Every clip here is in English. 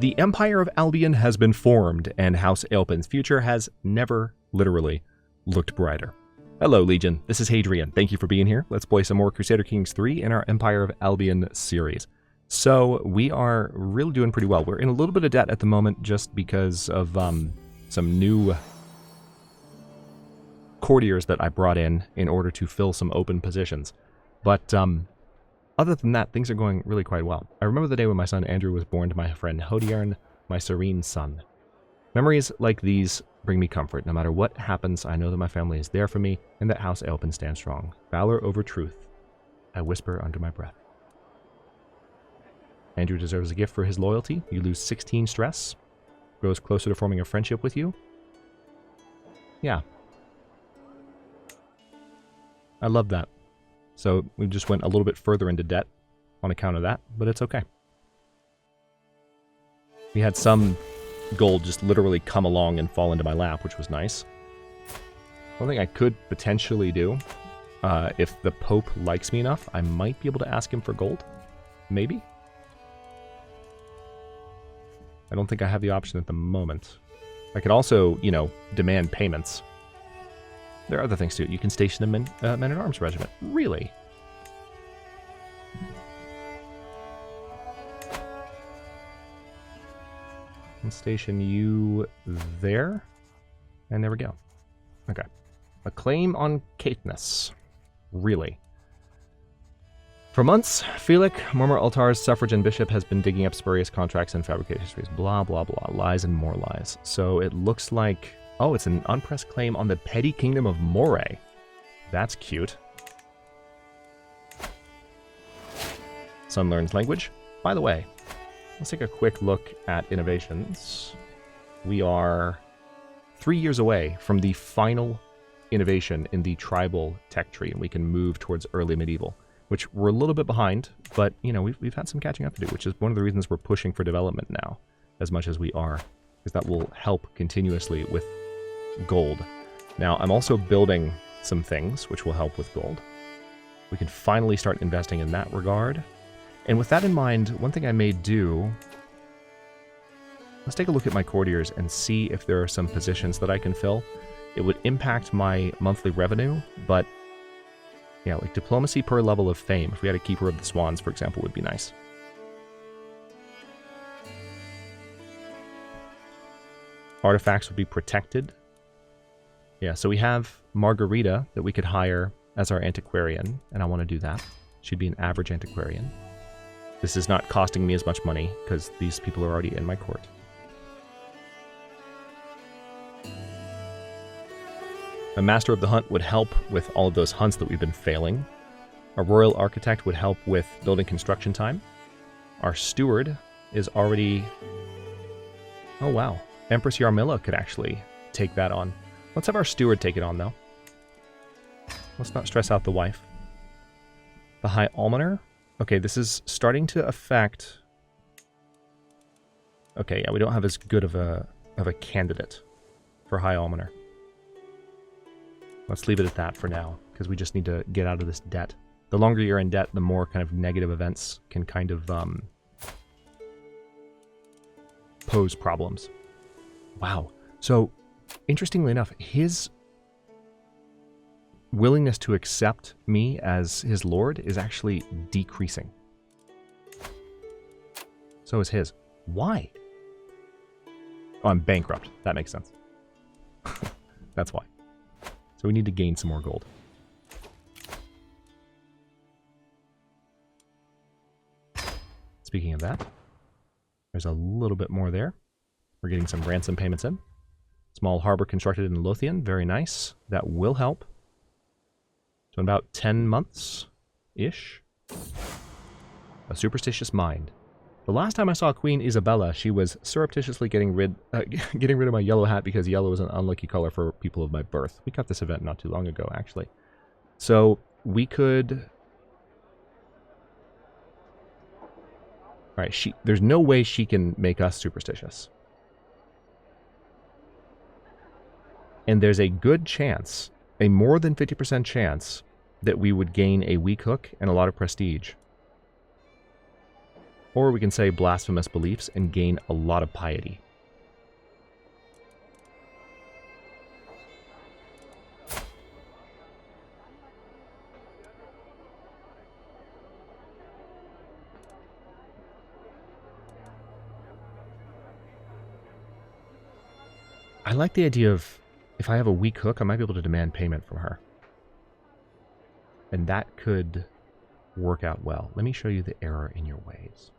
The Empire of Albion has been formed, and House Aelpin's future has never, literally, looked brighter. Hello, Legion. This is Hadrian. Thank you for being here. Let's play some more Crusader Kings III in our Empire of Albion series. So, we are really doing pretty well. We're in a little bit of debt at the moment just because of some new courtiers that I brought in order to fill some open positions. But other than that, things are going really quite well. I remember the day when my son Andrew was born to my friend Hodiern, my serene son. Memories like these bring me comfort. No matter what happens, I know that my family is there for me and that House Aelpin stands strong. Valor over truth, I whisper under my breath. Andrew deserves a gift for his loyalty. You lose 16 stress. Grows closer to forming a friendship with you. Yeah. I love that. So we just went a little bit further into debt on account of that, but it's okay. We had some gold just literally come along and fall into my lap, which was nice. One thing I could potentially do, if the Pope likes me enough, I might be able to ask him for gold. Maybe. I don't think I have the option at the moment. I could also, you know, demand payments. There are other things too. You can station them in Men-at-Arms Regiment. Really? And station you there. And there we go. Okay. A claim on Caithness. Really? For months, Felix, Murmur Altar's suffragan bishop has been digging up spurious contracts and fabricated histories. Blah, blah, blah. Lies and more lies. So it looks like... Oh, it's an unpressed claim on the petty kingdom of Moray. That's cute. Son learns language. By the way, let's take a quick look at innovations. We are 3 years away from the final innovation in the tribal tech tree, and we can move towards early medieval, which we're a little bit behind, but, you know, we've had some catching up to do, which is one of the reasons we're pushing for development now, as much as we are, because that will help continuously with gold. Now, I'm also building some things which will help with gold. We can finally start investing in that regard. And with that in mind, one thing I may do... Let's take a look at my courtiers and see if there are some positions that I can fill. It would impact my monthly revenue, but... yeah, like diplomacy per level of fame. If we had a Keeper of the Swans, for example, would be nice. Artifacts would be protected. Yeah, so we have Margarita that we could hire as our antiquarian, and I want to do that. She'd be an average antiquarian. This is not costing me as much money, because these people are already in my court. A Master of the Hunt would help with all of those hunts that we've been failing. A Royal Architect would help with building construction time. Our Steward is already... oh, wow. Empress Yarmila could actually take that on. Let's have our Steward take it on, though. Let's not stress out the wife. The High Almoner? Okay, this is starting to affect... okay, yeah, we don't have as good of a candidate for High Almoner. Let's leave it at that for now, because we just need to get out of this debt. The longer you're in debt, the more kind of negative events can kind of pose problems. Wow. So, interestingly enough, his willingness to accept me as his lord is actually decreasing. So is his. Why? Oh, I'm bankrupt. That makes sense. That's why. So we need to gain some more gold. Speaking of that, there's a little bit more there. We're getting some ransom payments in. Small harbor constructed in Lothian. Very nice. That will help. So in about 10 months-ish. A superstitious mind. The last time I saw Queen Isabella, she was surreptitiously getting rid of my yellow hat because yellow is an unlucky color for people of my birth. We got this event not too long ago, actually. So we could... Alright, there's no way she can make us superstitious. And there's a good chance, a more than 50% chance, that we would gain a weak hook and a lot of prestige. Or we can say blasphemous beliefs and gain a lot of piety. I like the idea of, if I have a weak hook, I might be able to demand payment from her. And that could work out well. Let me show you the error in your ways.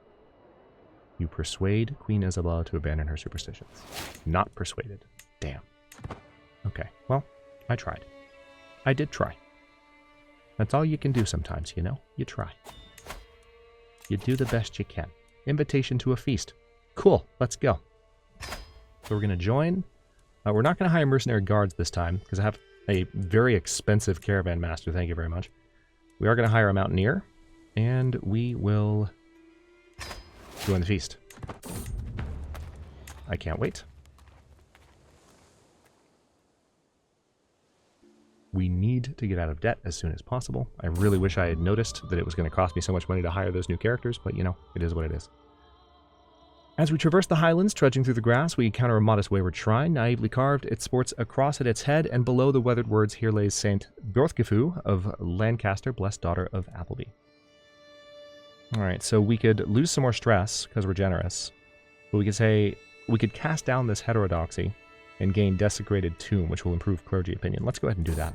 You persuade Queen Isabella to abandon her superstitions. Not persuaded. Damn. Okay, well, I tried. I did try. That's all you can do sometimes, you know? You try. You do the best you can. Invitation to a feast. Cool, let's go. So we're going to join. We're not going to hire mercenary guards this time, because I have a very expensive caravan master, thank you very much. We are going to hire a mountaineer, and we will join the feast. I can't wait. We need to get out of debt as soon as possible. I really wish I had noticed that it was going to cost me so much money to hire those new characters, but you know, it is what it is. As we traverse the highlands, trudging through the grass, we encounter a modest wayward shrine, naively carved. It sports a cross at its head, and below the weathered words, here lays Saint Borthgifu of Lancaster, blessed daughter of Appleby. Alright, so we could lose some more stress, because we're generous. But we could say, we could cast down this heterodoxy, and gain desecrated tomb, which will improve clergy opinion. Let's go ahead and do that.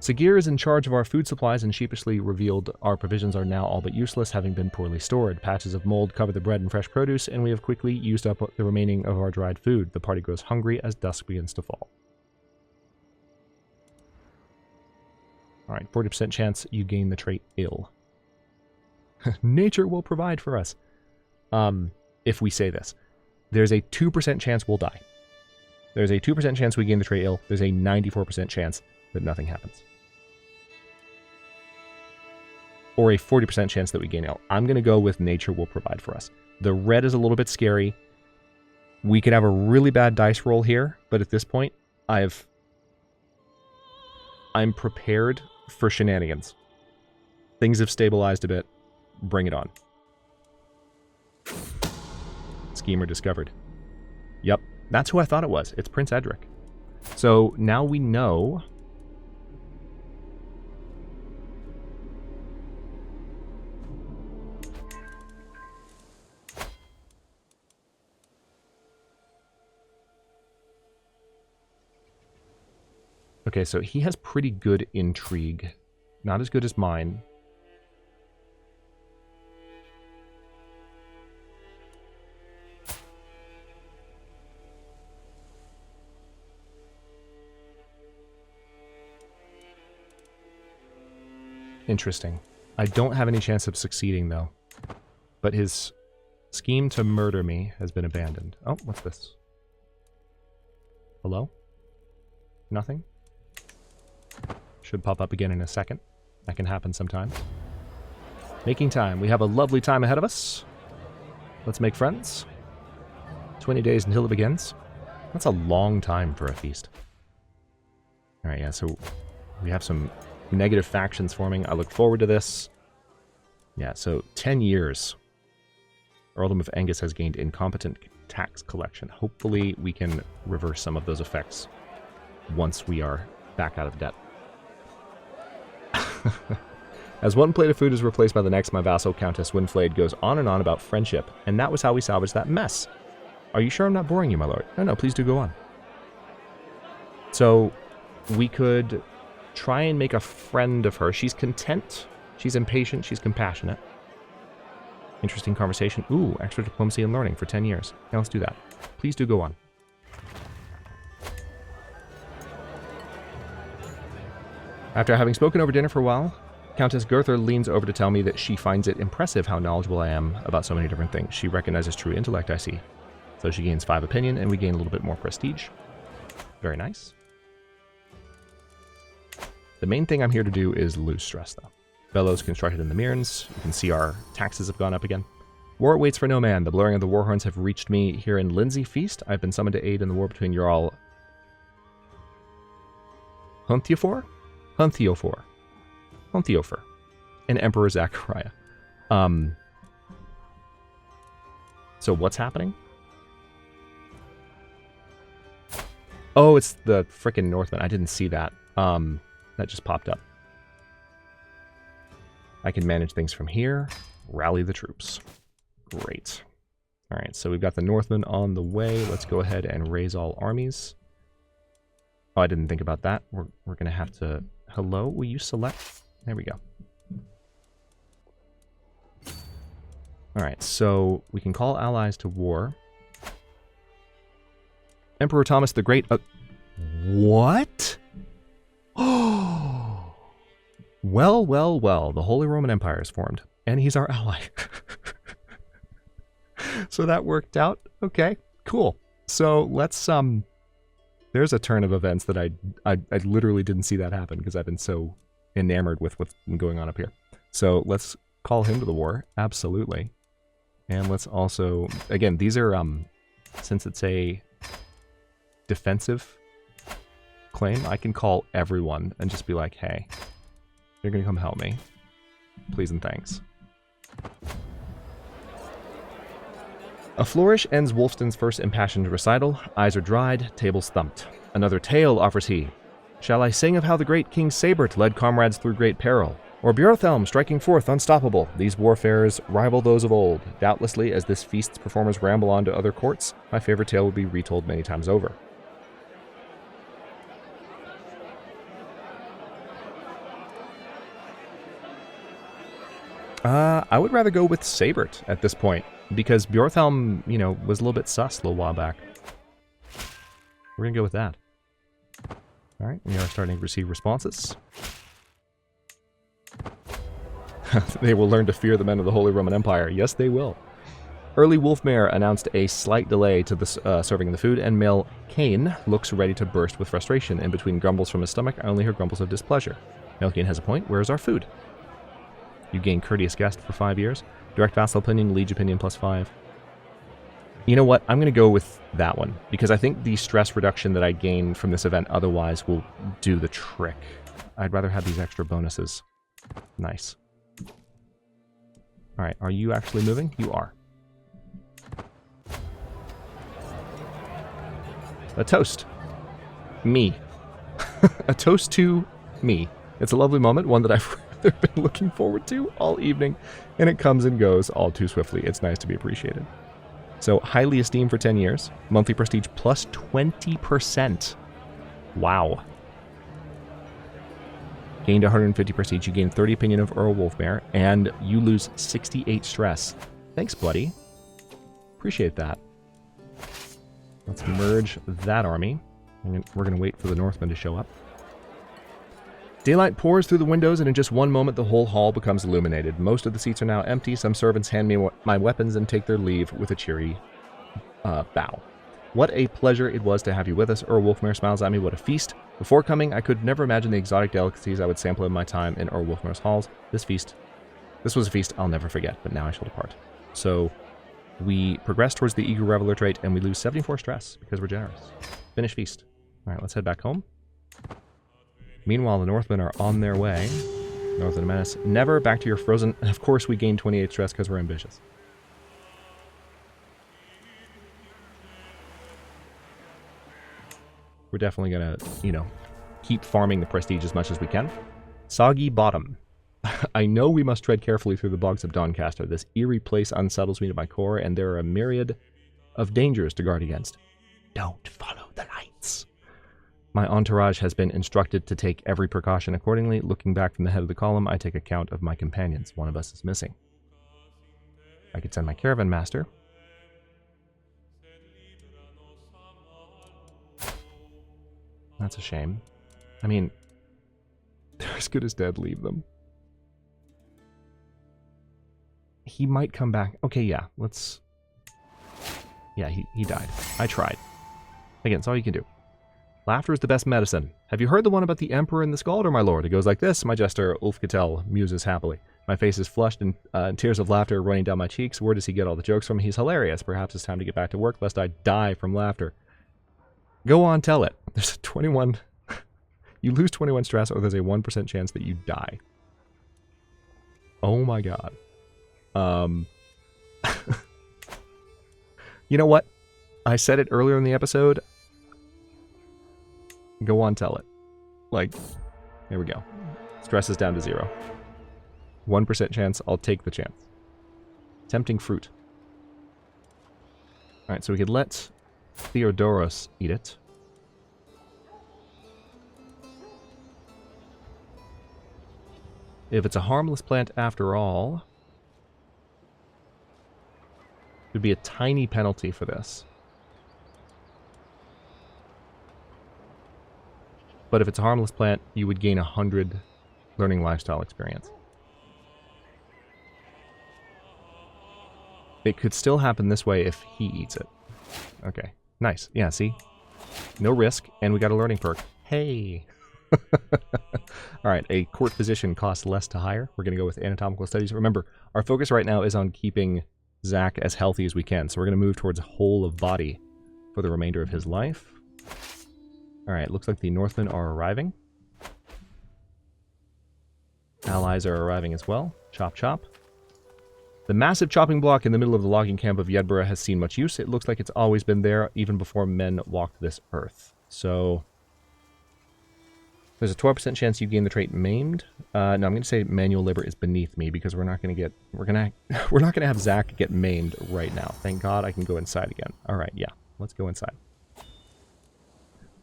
Sagir is in charge of our food supplies and sheepishly revealed our provisions are now all but useless, having been poorly stored. Patches of mold cover the bread and fresh produce, and we have quickly used up the remaining of our dried food. The party grows hungry as dusk begins to fall. Alright, 40% chance you gain the trait ill. Nature will provide for us. If we say this. There's a 2% chance we'll die. There's a 2% chance we gain the trait ill. There's a 94% chance that nothing happens. Or a 40% chance that we gain ill. I'm going to go with nature will provide for us. The red is a little bit scary. We could have a really bad dice roll here, but at this point, I'm prepared for shenanigans. Things have stabilized a bit. Bring it on. Schemer discovered. Yep, that's who I thought it was. It's Prince Edric. So now we know... Okay, so he has pretty good intrigue. Not as good as mine. Interesting. I don't have any chance of succeeding, though. But his scheme to murder me has been abandoned. Oh, what's this? Hello? Nothing? Should pop up again in a second. That can happen sometimes. Making time. We have a lovely time ahead of us. Let's make friends. 20 days until it begins. That's a long time for a feast. Alright, yeah, so we have some negative factions forming. I look forward to this. Yeah, so 10 years. Earldom of Angus has gained incompetent tax collection. Hopefully we can reverse some of those effects once we are back out of debt. As one plate of food is replaced by the next, my vassal Countess Winflade goes on and on about friendship, and that was how we salvaged that mess. Are you sure I'm not boring you, my lord? No, please do go on. So, we could try and make a friend of her. She's content, she's impatient, she's compassionate. Interesting conversation. Ooh, extra diplomacy and learning for 10 years. Now let's do that. Please do go on. After having spoken over dinner for a while, Countess Gerther leans over to tell me that she finds it impressive how knowledgeable I am about so many different things. She recognizes true intellect, I see. So she gains 5 opinion, and we gain a little bit more prestige. Very nice. The main thing I'm here to do is lose stress, though. Bellows constructed in the Mearns. You can see our taxes have gone up again. War waits for no man. The blurring of the war horns have reached me here in Lindsay Feast. I've been summoned to aid in the war between Jarl Hunthiofor and Emperor Zachariah. So what's happening? Oh, it's the frickin' Northmen. I didn't see that. That just popped up. I can manage things from here. Rally the troops. Great. Alright, so we've got the Northmen on the way. Let's go ahead and raise all armies. Oh, I didn't think about that. We're going to have to... Hello? Will you select? There we go. Alright, so we can call allies to war. Emperor Thomas the Great... what? Oh! Well, well, well. The Holy Roman Empire is formed. And he's our ally. So that worked out. Okay, cool. So let's... There's a turn of events that I literally didn't see that happen because I've been so enamored with what's been going on up here. So let's call him to the war. Absolutely. And let's also... Again, these are... since it's a defensive claim, I can call everyone and just be like, hey, you're going to come help me. Please and thanks. A flourish ends Wulfston's first impassioned recital. Eyes are dried, tables thumped. Another tale offers he. Shall I sing of how the great King Sabert led comrades through great peril? Or Bjorthelm striking forth unstoppable? These warfares rival those of old. Doubtlessly, as this feast's performers ramble on to other courts, my favorite tale will be retold many times over. I would rather go with Sabert at this point, because Bjorthelm, you know, was a little bit sus a little while back. We're going to go with that. Alright, we are starting to receive responses. They will learn to fear the men of the Holy Roman Empire. Yes, they will. Early Wolfmare announced a slight delay to the serving of the food, and Mel Kane looks ready to burst with frustration. In between grumbles from his stomach, I only hear grumbles of displeasure. Mel Kane has a point. Where is our food? You gain Courteous Guest for 5 years. Direct Vassal Opinion, Liege Opinion +5. You know what? I'm going to go with that one, because I think the stress reduction that I gain from this event otherwise will do the trick. I'd rather have these extra bonuses. Nice. Alright, are you actually moving? You are. A toast. Me. A toast to me. It's a lovely moment, one that I've been looking forward to all evening, and it comes and goes all too swiftly. It's nice to be appreciated. So, highly esteemed for 10 years. Monthly prestige plus 20%. Wow. Gained 150 prestige. You gain 30 opinion of Earl Wolfmare, and you lose 68 stress. Thanks, buddy. Appreciate that. Let's merge that army. We're going to wait for the Northmen to show up. Daylight pours through the windows, and in just one moment the whole hall becomes illuminated. Most of the seats are now empty. Some servants hand me my weapons and take their leave with a cheery bow. What a pleasure it was to have you with us. Earl Wolfmare smiles at me. What a feast. Before coming, I could never imagine the exotic delicacies I would sample in my time in Earl Wolfmare's halls. This was a feast I'll never forget, but now I shall depart. So, we progress towards the Eager Reveler trait, and we lose 74 stress because we're generous. Finish feast. Alright, let's head back home. Meanwhile, the Northmen are on their way. Northern Menace. Never back to your frozen... And of course we gain 28 stress because we're ambitious. We're definitely going to, you know, keep farming the prestige as much as we can. Soggy Bottom. I know we must tread carefully through the bogs of Doncaster. This eerie place unsettles me to my core, and there are a myriad of dangers to guard against. Don't follow the lights. My entourage has been instructed to take every precaution accordingly. Looking back from the head of the column, I take account of my companions. One of us is missing. I could send my caravan master. That's a shame. I mean, they're as good as dead. Leave them. He might come back. Okay, yeah, let's... Yeah, he died. I tried. Again, it's all you can do. Laughter is the best medicine. Have you heard the one about the Emperor and the Scalder, my lord? It goes like this. My jester, Ulfketel, muses happily. My face is flushed and tears of laughter running down my cheeks. Where does he get all the jokes from? He's hilarious. Perhaps it's time to get back to work, lest I die from laughter. Go on, tell it. There's a 21... You lose 21 stress, or there's a 1% chance that you die. Oh my god. You know what? I said it earlier in the episode. Go on, tell it. Like, here we go. Stress is down to 0. 1% chance, I'll take the chance. Tempting fruit. Alright, so we could let Theodoros eat it. If it's a harmless plant after all, there'd be a tiny penalty for this. But if it's a harmless plant, you would gain 100 learning lifestyle experience. It could still happen this way if he eats it. Okay, nice. Yeah, see? No risk, and we got a learning perk. Hey! Alright, a court position costs less to hire. We're going to go with anatomical studies. Remember, our focus right now is on keeping Zach as healthy as we can, so we're going to move towards whole of body for the remainder of his life. Alright, looks like the Northmen are arriving. Allies are arriving as well. Chop chop. The massive chopping block in the middle of the logging camp of Yedborough has seen much use. It looks like it's always been there, even before men walked this earth. So there's a 12% chance you gain the trait maimed. No, I'm going to say manual labor is beneath me because we're not going to have Zach get maimed right now. Thank God I can go inside again. All right, yeah, let's go inside.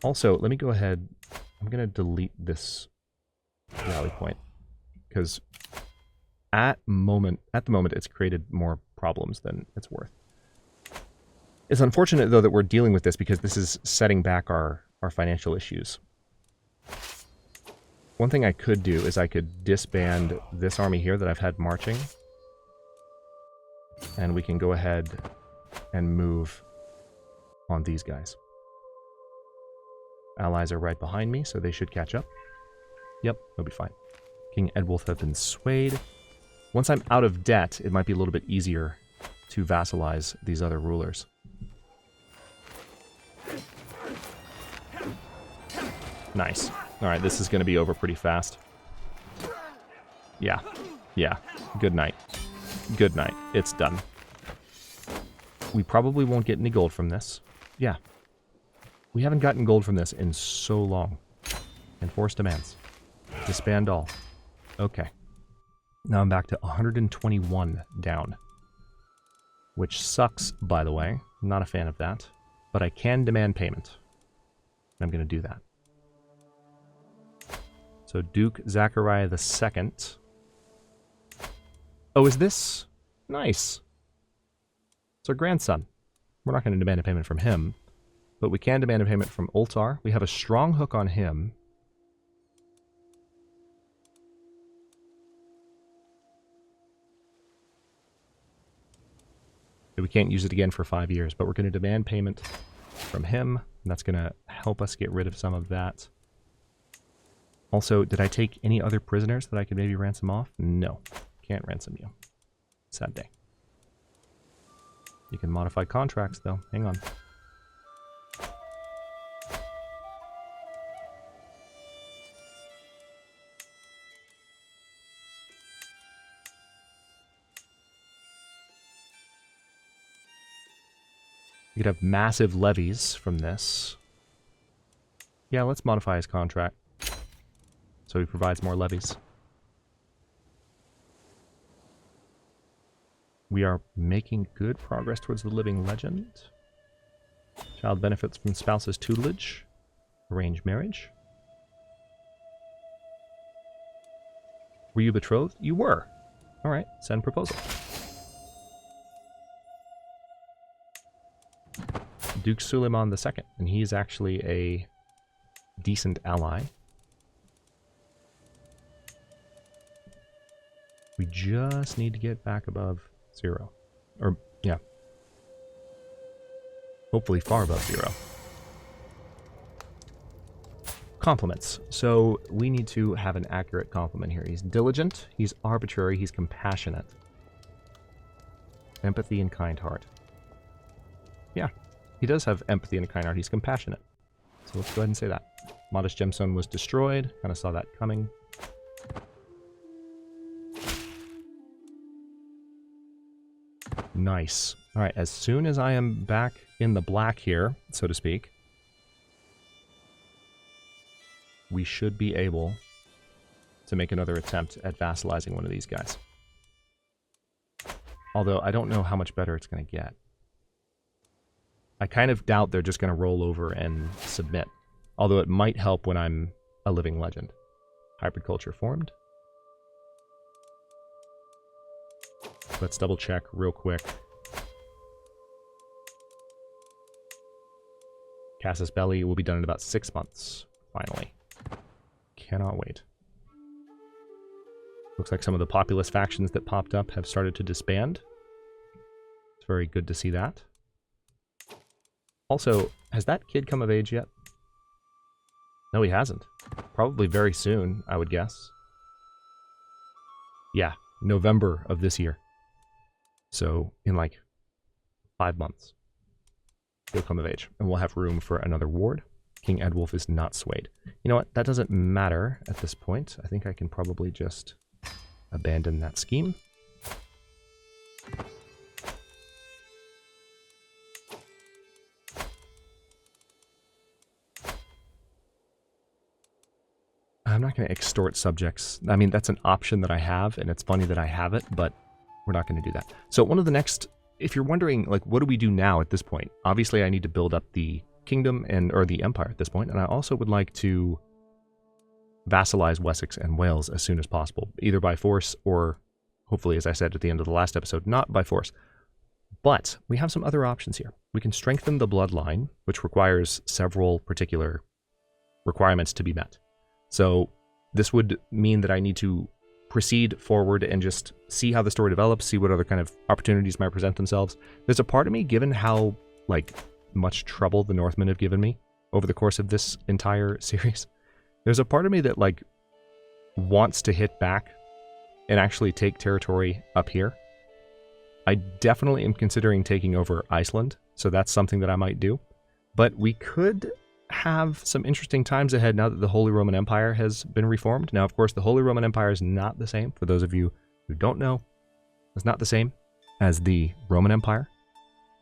Also, let me go ahead. I'm going to delete this rally point because at the moment it's created more problems than it's worth. It's unfortunate though that we're dealing with this because this is setting back our financial issues. One thing I could do is I could disband this army here that I've had marching, and we can go ahead and move on these guys. Allies are right behind me, so they should catch up. Yep, they'll be fine. King Edwulf have been swayed. Once I'm out of debt, it might be a little bit easier to vassalize these other rulers. Nice. Alright, this is going to be over pretty fast. Yeah. Yeah. Good night. Good night. It's done. We probably won't get any gold from this. Yeah. We haven't gotten gold from this in so long. Enforce demands. Disband all. Okay. Now I'm back to 121 down. Which sucks, by the way. I'm not a fan of that. But I can demand payment. I'm going to do that. So Duke Zachariah II. Oh, is this? Nice. It's our grandson. We're not going to demand a payment from him. But we can demand a payment from Ultar. We have a strong hook on him. We can't use it again for 5 years, but we're going to demand payment from him. And that's going to help us get rid of some of that. Also, did I take any other prisoners that I could maybe ransom off? No. Can't ransom you. Sad day. You can modify contracts, though. Hang on. You could have massive levies from this. Yeah, let's modify his contract. So he provides more levies. We are making good progress towards the living legend. Child benefits from spouse's tutelage. Arranged marriage. Were you betrothed? You were. Alright, send proposal. Duke Suleiman II, and he's actually a decent ally. We just need to get back above 0. Or, yeah. Hopefully far above 0. Compliments. So we need to have an accurate compliment here. He's diligent, he's arbitrary, he's compassionate. Empathy and kind heart. Yeah. He does have empathy and a kind heart. He's compassionate. So let's go ahead and say that. Modest Gemstone was destroyed. Kind of saw that coming. Nice. All right, as soon as I am back in the black here, so to speak, we should be able to make another attempt at vassalizing one of these guys. Although I don't know how much better it's going to get. I kind of doubt they're just going to roll over and submit. Although it might help when I'm a living legend. Hybrid culture formed. Let's double check real quick. Casus Belli will be done in about 6 months, finally. Cannot wait. Looks like some of the populist factions that popped up have started to disband. It's very good to see that. Also, has that kid come of age yet? No, he hasn't. Probably very soon, I would guess. Yeah, November of this year. So, in like 5 months, he'll come of age. And we'll have room for another ward. King Edwulf is not swayed. You know what? That doesn't matter at this point. I think I can probably just abandon that scheme. I'm not going to extort subjects. I mean, that's an option that I have, and it's funny that I have it, but we're not going to do that. So one of the next, if you're wondering, like, what do we do now at this point? Obviously, I need to build up the kingdom or the empire at this point, and I also would like to vassalize Wessex and Wales as soon as possible, either by force or, hopefully, as I said at the end of the last episode, not by force. But we have some other options here. We can strengthen the bloodline, which requires several particular requirements to be met. So this would mean that I need to proceed forward and just see how the story develops, see what other kind of opportunities might present themselves. There's a part of me, given how, like, much trouble the Northmen have given me over the course of this entire series, there's a part of me that, like, wants to hit back and actually take territory up here. I definitely am considering taking over Iceland, so that's something that I might do. But we could have some interesting times ahead now that the Holy Roman Empire has been reformed. Now, of course, the Holy Roman Empire is not the same. For those of you who don't know, it's not the same as the Roman Empire.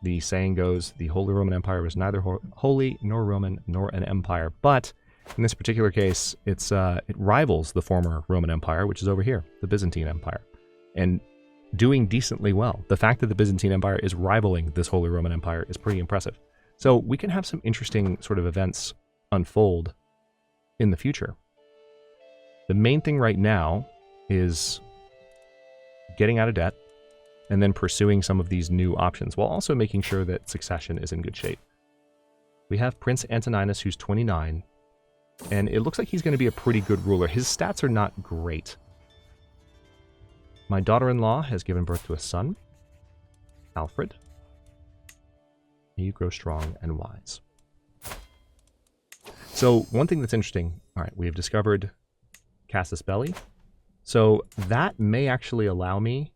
The saying goes, the Holy Roman Empire was neither holy nor Roman nor an empire. But in this particular case, it rivals the former Roman Empire, which is over here, the Byzantine Empire, and doing decently well. The fact that the Byzantine Empire is rivaling this Holy Roman Empire is pretty impressive. So we can have some interesting sort of events unfold in the future. The main thing right now is getting out of debt and then pursuing some of these new options while also making sure that succession is in good shape. We have Prince Antoninus, who's 29, and it looks like he's going to be a pretty good ruler. His stats are not great. My daughter-in-law has given birth to a son, Alfred. You grow strong and wise. So one thing that's interesting, all right, we have discovered Casus Belli. So that may actually allow me,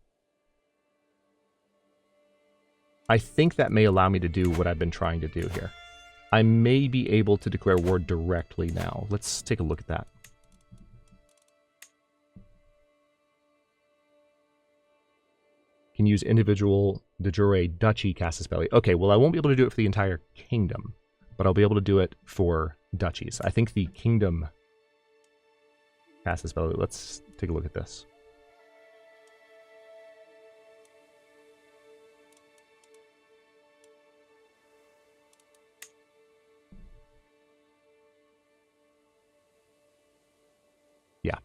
I think that may allow me to do what I've been trying to do here. I may be able to declare war directly now. Let's take a look at that. Can use individual de jure duchy Casus Belli. Okay, well, I won't be able to do it for the entire kingdom, but I'll be able to do it for duchies. I think the kingdom Casus Belli, let's take a look at this. Yeah.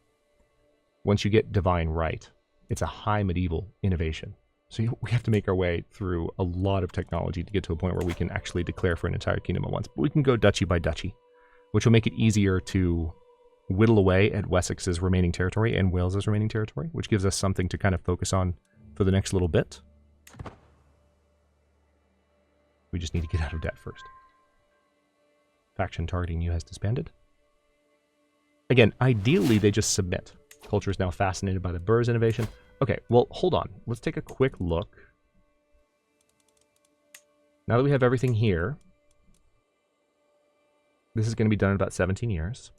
Once you get divine right, it's a high medieval innovation. So we have to make our way through a lot of technology to get to a point where we can actually declare for an entire kingdom at once. But we can go duchy by duchy, which will make it easier to whittle away at Wessex's remaining territory and Wales's remaining territory, which gives us something to kind of focus on for the next little bit. We just need to get out of debt first. Faction targeting you has disbanded. Again, ideally they just submit. Culture is now fascinated by the Burrs innovation. Okay, well, hold on. Let's take a quick look. Now that we have everything here, this is going to be done in about 17 years.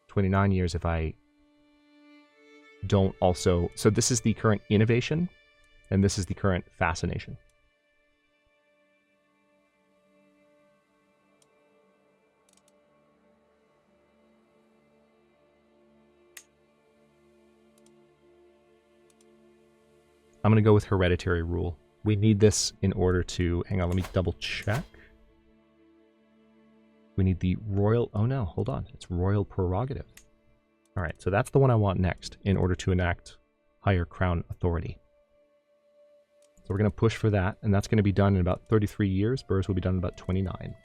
29 years if I don't also... So this is the current innovation, and this is the current fascination. I'm going to go with hereditary rule. We need this in order to... Hang on, let me double check. We need the royal... Oh no, hold on. It's royal prerogative. All right, so that's the one I want next in order to enact higher crown authority. So we're going to push for that, and that's going to be done in about 33 years. Burrs will be done in about 29.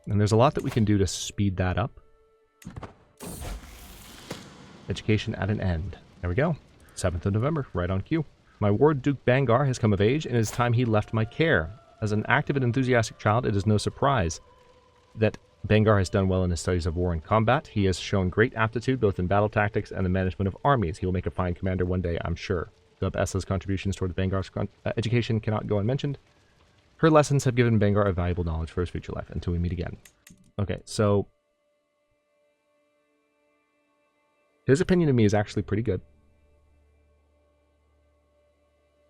And there's a lot that we can do to speed that up. Education at an end. There we go. 7th of November, right on cue. My ward Duke Bangar has come of age, and it is time he left my care. As an active and enthusiastic child, it is no surprise that Bangar has done well in his studies of war and combat. He has shown great aptitude both in battle tactics and the management of armies. He will make a fine commander one day, I'm sure. Dub Essa's contributions towards Bangar's education cannot go unmentioned. Her lessons have given Bangar a valuable knowledge for his future life. Until we meet again. Okay, so... his opinion of me is actually pretty good.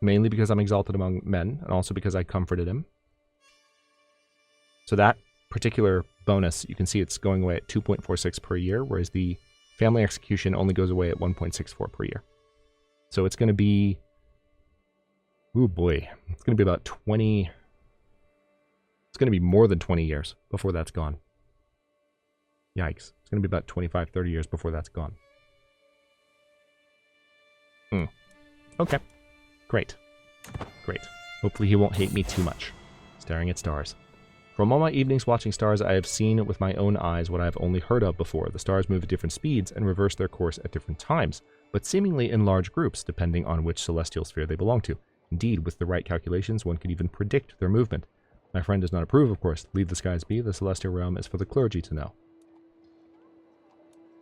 Mainly because I'm exalted among men, and also because I comforted him. So that particular bonus, you can see it's going away at 2.46 per year, whereas the family execution only goes away at 1.64 per year. So it's going to be... oh boy. It's going to be about 20... It's going to be more than 20 years before that's gone. Yikes. It's going to be about 25, 30 years before that's gone. Okay. Great. Great. Hopefully he won't hate me too much. Staring at stars. From all my evenings watching stars, I have seen with my own eyes what I have only heard of before. The stars move at different speeds and reverse their course at different times, but seemingly in large groups, depending on which celestial sphere they belong to. Indeed, with the right calculations, one can even predict their movement. My friend does not approve, of course. Leave the skies be. The celestial realm is for the clergy to know.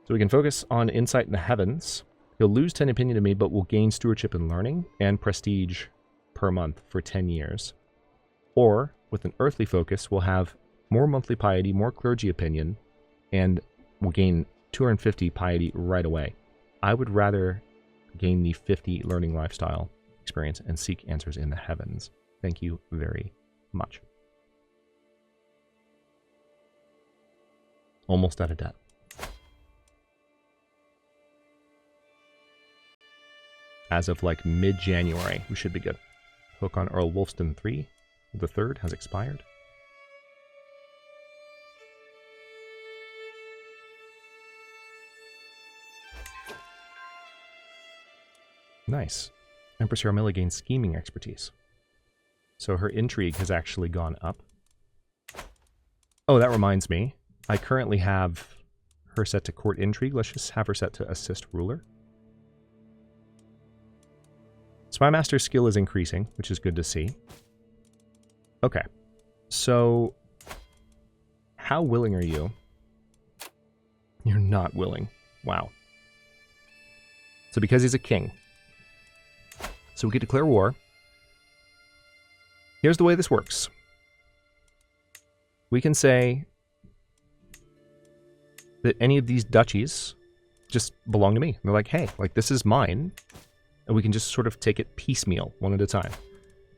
So we can focus on insight in the heavens. He'll lose 10 opinion to me, but will gain stewardship and learning and prestige per month for 10 years. Or, with an earthly focus, we'll have more monthly piety, more clergy opinion, and we'll gain 250 piety right away. I would rather gain the 50 learning lifestyle experience and seek answers in the heavens. Thank you very much. Almost out of debt. As of like mid-January, we should be good. Hook on Earl Wolfston III. The third has expired. Nice. Empress Yarmila gains scheming expertise. So her intrigue has actually gone up. Oh, that reminds me. I currently have her set to court intrigue. Let's just have her set to assist ruler. Spymaster's skill is increasing, which is good to see. Okay, so how willing are you? You're not willing. Wow. So because he's a king, so we could declare war. Here's the way this works. We can say that any of these duchies just belong to me. They're like, hey, like this is mine. And we can just sort of take it piecemeal, one at a time.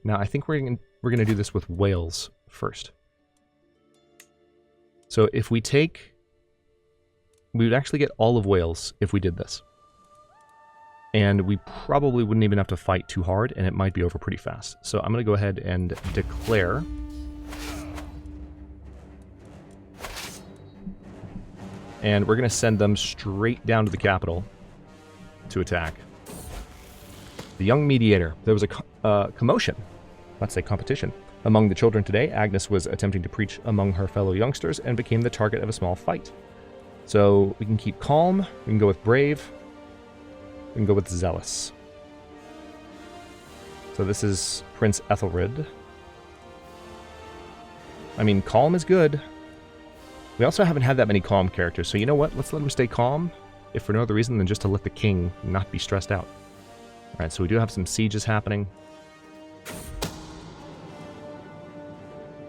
Now, I think we're going to do this with Wales first. So if we take... we would actually get all of Wales if we did this. And we probably wouldn't even have to fight too hard, and it might be over pretty fast. So I'm going to go ahead and declare... and we're going to send them straight down to the capital to attack. The young mediator. There was a commotion, let's say competition, among the children today. Agnes was attempting to preach among her fellow youngsters and became the target of a small fight. So we can keep calm, we can go with brave, we can go with zealous. So this is Prince Ethelred. I mean, calm is good. We also haven't had that many calm characters, so you know what? Let's let him stay calm, if for no other reason than just to let the king not be stressed out. Alright, so we do have some sieges happening.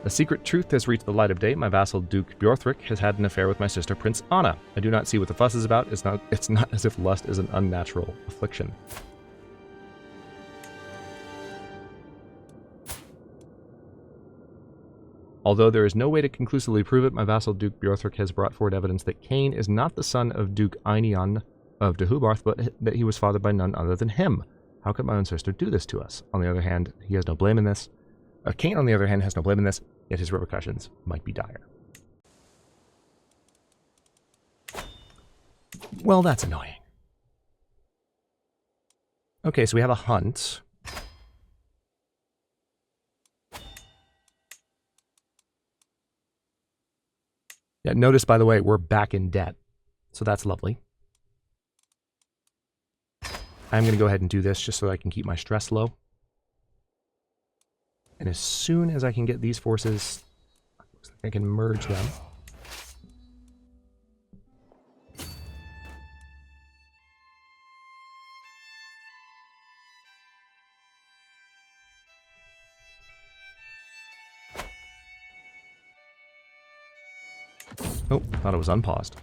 A secret truth has reached the light of day. My vassal Duke Bjorthric has had an affair with my sister Prince Anna. I do not see what the fuss is about. It's not as if lust is an unnatural affliction. Although there is no way to conclusively prove it, my vassal Duke Bjorthric has brought forward evidence that Cain is not the son of Duke Einion of Dehubarth, but that he was fathered by none other than him. How could my own sister do this to us? On the other hand, he has no blame in this. Cain, on the other hand, has no blame in this, yet his repercussions might be dire. Well, that's annoying. Okay, so we have a hunt. Yeah, notice, by the way, we're back in debt, so that's lovely. I'm going to go ahead and do this just so I can keep my stress low. And as soon as I can get these forces, I can merge them. Oh, thought it was unpaused,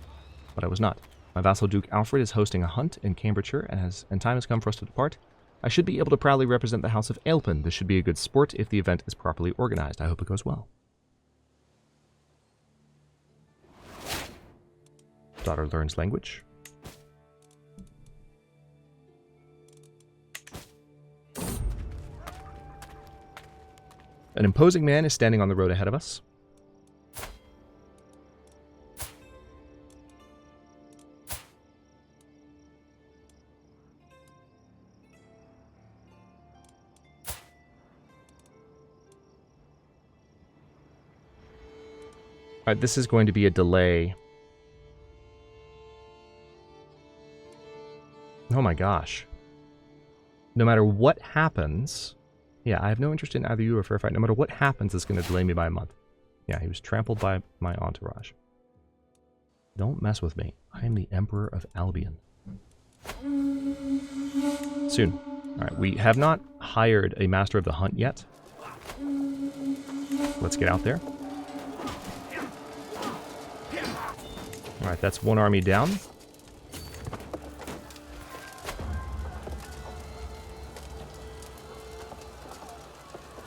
but I was not. My vassal Duke Alfred is hosting a hunt in Cambridgeshire, and time has come for us to depart. I should be able to proudly represent the House of Aelpin. This should be a good sport if the event is properly organized. I hope it goes well. Daughter learns language. An imposing man is standing on the road ahead of us. Alright, this is going to be a delay. Oh my gosh. No matter what happens... Yeah, I have no interest in either you or fair fight. No matter what happens, it's going to delay me by a month. Yeah, he was trampled by my entourage. Don't mess with me. I am the Emperor of Albion. Soon. Alright, we have not hired a Master of the Hunt yet. Let's get out there. Alright, that's one army down.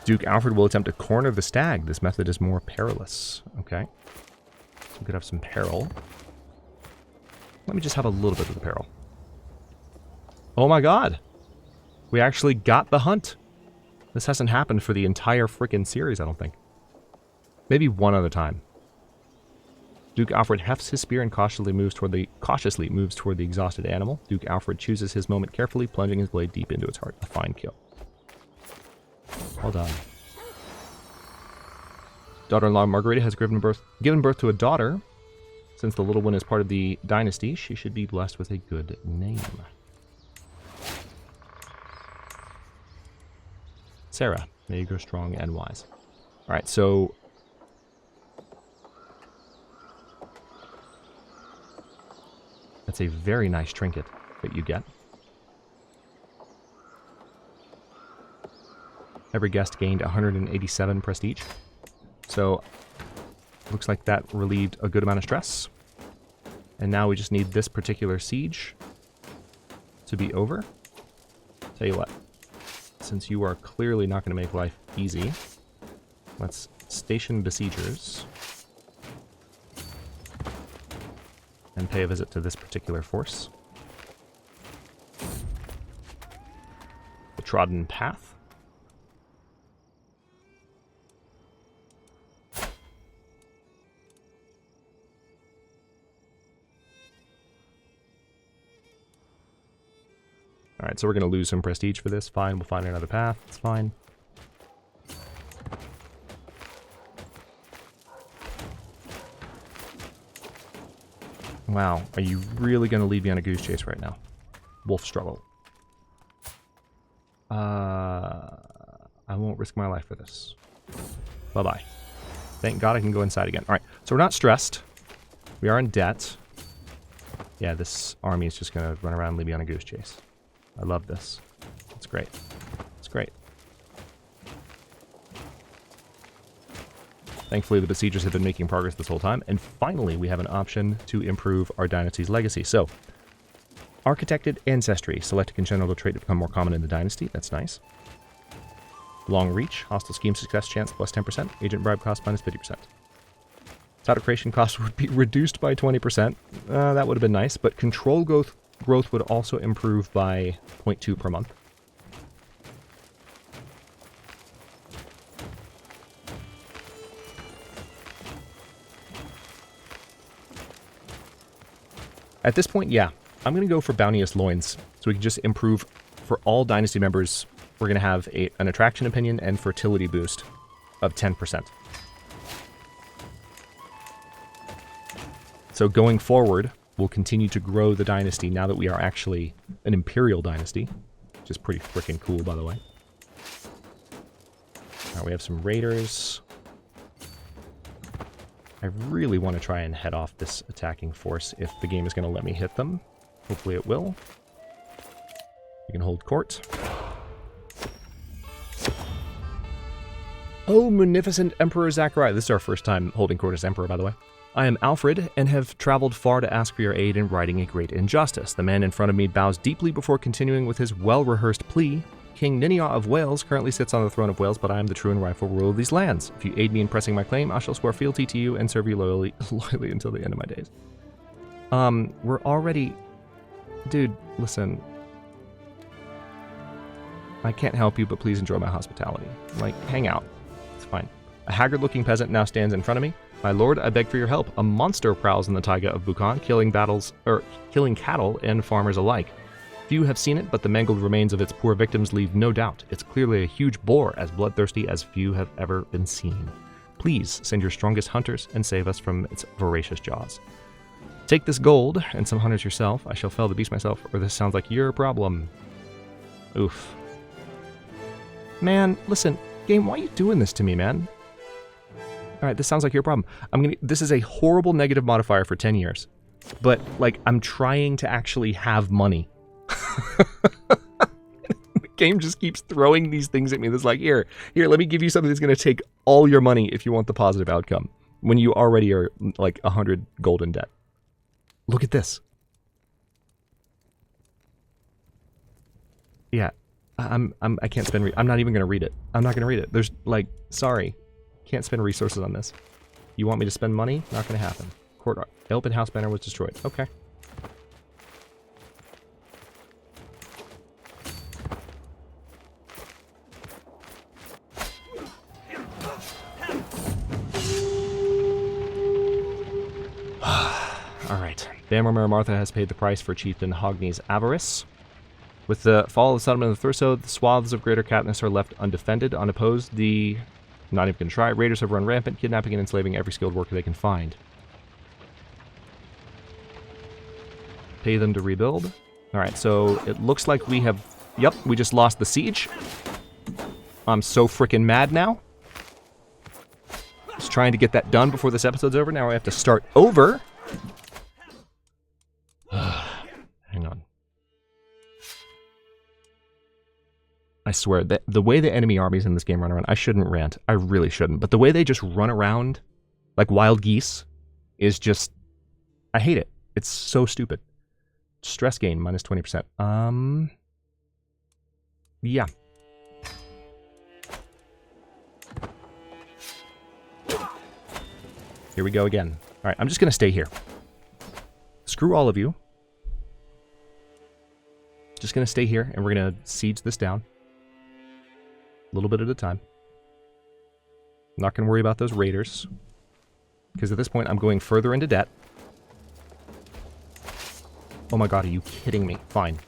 Duke Alfred will attempt to corner the stag. This method is more perilous. Okay. So we could have some peril. Let me just have a little bit of the peril. Oh my god! We actually got the hunt! This hasn't happened for the entire frickin' series, I don't think. Maybe one other time. Duke Alfred hefts his spear and cautiously moves toward the exhausted animal. Duke Alfred chooses his moment carefully, plunging his blade deep into its heart. A fine kill. Well done. Daughter-in-law Margarita has given birth to a daughter. Since the little one is part of the dynasty, she should be blessed with a good name. Sarah, may you grow strong and wise. Alright, so... That's a very nice trinket that you get. Every guest gained 187 prestige. So, looks like that relieved a good amount of stress. And now we just need this particular siege to be over. Tell you what, since you are clearly not going to make life easy, let's station besiegers. And pay a visit to this particular force. The Trodden Path. Alright, so we're going to lose some prestige for this. Fine, we'll find another path. It's fine. Wow, are you really going to lead me on a goose chase right now? Wolf struggle. I won't risk my life for this. Bye-bye. Thank God I can go inside again. Alright, so we're not stressed. We are in debt. Yeah, this army is just going to run around and lead me on a goose chase. I love this. It's great. It's great. Thankfully, the besiegers have been making progress this whole time. And finally, we have an option to improve our dynasty's legacy. So, architected ancestry. Select a congenital trait to become more common in the dynasty. That's nice. Long reach. Hostile scheme success chance plus 10%. Agent bribe cost minus 50%. Title creation cost would be reduced by 20%. That would have been nice. But control growth would also improve by 0.2 per month. At this point, yeah, I'm going to go for Bounteous Loins, so we can just improve for all Dynasty members. We're going to have an Attraction Opinion and Fertility boost of 10%. So going forward, we'll continue to grow the Dynasty now that we are actually an Imperial Dynasty, which is pretty freaking cool, by the way. All right, we have some Raiders. I really want to try and head off this attacking force if the game is going to let me hit them. Hopefully it will. We can hold court. Oh, munificent Emperor Zachariah. This is our first time holding court as Emperor, by the way. I am Alfred, and have traveled far to ask for your aid in righting a great injustice. The man in front of me bows deeply before continuing with his well-rehearsed plea. King Niniaw of Wales currently sits on the throne of Wales, but I am the true and rightful ruler of these lands. If you aid me in pressing my claim, I shall swear fealty to you and serve you loyally until the end of my days. We're already... Dude, listen. I can't help you, but please enjoy my hospitality. Like, hang out. It's fine. A haggard-looking peasant now stands in front of me. My lord, I beg for your help. A monster prowls in the taiga of Bukan, killing cattle and farmers alike. Few have seen it, but the mangled remains of its poor victims leave no doubt. It's clearly a huge boar, as bloodthirsty as few have ever been seen. Please send your strongest hunters and save us from its voracious jaws. Take this gold and some hunters yourself. I shall fell the beast myself, or this sounds like your problem. Oof. Man, listen, game, why are you doing this to me, man? Alright, this sounds like your problem. This is a horrible negative modifier for 10 years. But, like, I'm trying to actually have money. The game just keeps throwing these things at me that's like, here, let me give you something that's going to take all your money if you want the positive outcome, when you already are like 100 gold in debt. Look at this. Yeah, I can't spend, I'm not even going to read it. I'm not going to read it. There's, like, sorry. Can't spend resources on this. You want me to spend money? Not going to happen. Court, open house banner was destroyed. Okay. Alright. Bammer Martha has paid the price for Chieftain Hogni's avarice. With the fall of the settlement of Thurso, the swaths of Greater Katniss are left undefended, unopposed. Not even gonna try. Raiders have run rampant, kidnapping and enslaving every skilled worker they can find. Pay them to rebuild. Alright, so it looks like we have... Yep, we just lost the siege. I'm so freaking mad now. Just trying to get that done before this episode's over. Now I have to start over. Hang on. I swear, that the way the enemy armies in this game run around, I shouldn't rant. I really shouldn't. But the way they just run around like wild geese is just... I hate it. It's so stupid. Stress gain, minus 20%. Yeah. Here we go again. Alright, I'm just going to stay here. Screw all of you. Just going to stay here, and we're going to siege this down. A little bit at a time. I'm not going to worry about those raiders. Because at this point, I'm going further into debt. Oh my god, are you kidding me? Fine.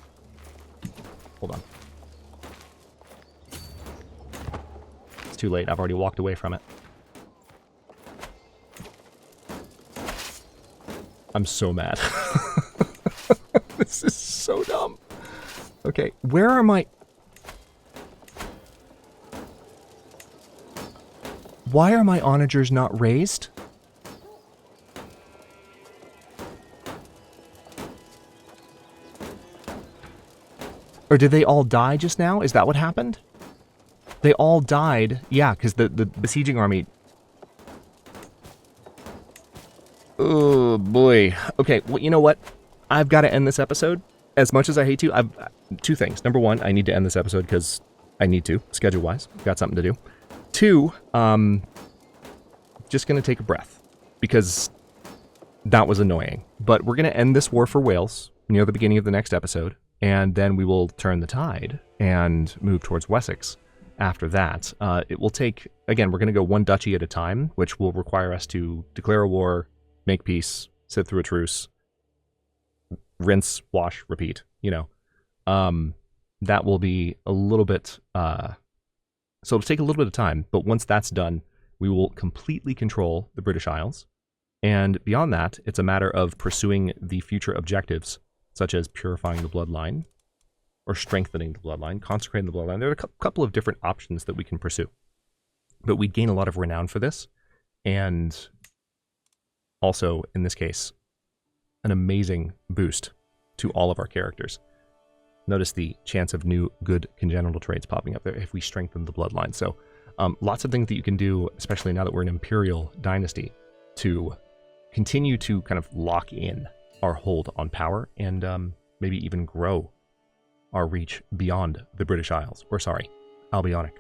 Hold on. It's too late. I've already walked away from it. I'm so mad. This is so dumb. Okay, where are my... Why are my onagers not raised? Or did they all die just now? Is that what happened? They all died. Yeah, because the besieging army Oh, boy. Okay, well, you know what? I've got to end this episode. As much as I hate to, I've two things. Number one, I need to end this episode because I need to, schedule-wise. Got something to do. Two, just going to take a breath because that was annoying. But we're going to end this war for Wales near the beginning of the next episode, and then we will turn the tide and move towards Wessex after that. It will take, again, we're going to go one duchy at a time, which will require us to declare a war, make peace, sit through a truce, rinse, wash, repeat, you know. That will be a little bit, so it'll take a little bit of time, but once that's done, we will completely control the British Isles. And beyond that, it's a matter of pursuing the future objectives, such as purifying the bloodline, or strengthening the bloodline, consecrating the bloodline. There are a couple of different options that we can pursue. But we gain a lot of renown for this, and also, in this case, an amazing boost to all of our characters. Notice the chance of new good congenital traits popping up there if we strengthen the bloodline. So lots of things that you can do, especially now that we're an Imperial dynasty, to continue to kind of lock in our hold on power and maybe even grow our reach beyond the British Isles. Or sorry, Albionic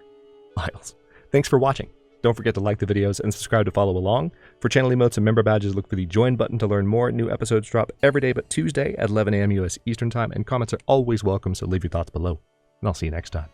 Isles. Thanks for watching. Don't forget to like the videos and subscribe to follow along. For channel emotes and member badges, look for the join button to learn more. New episodes drop every day but Tuesday at 11 a.m. US Eastern Time, and comments are always welcome, so leave your thoughts below. And I'll see you next time.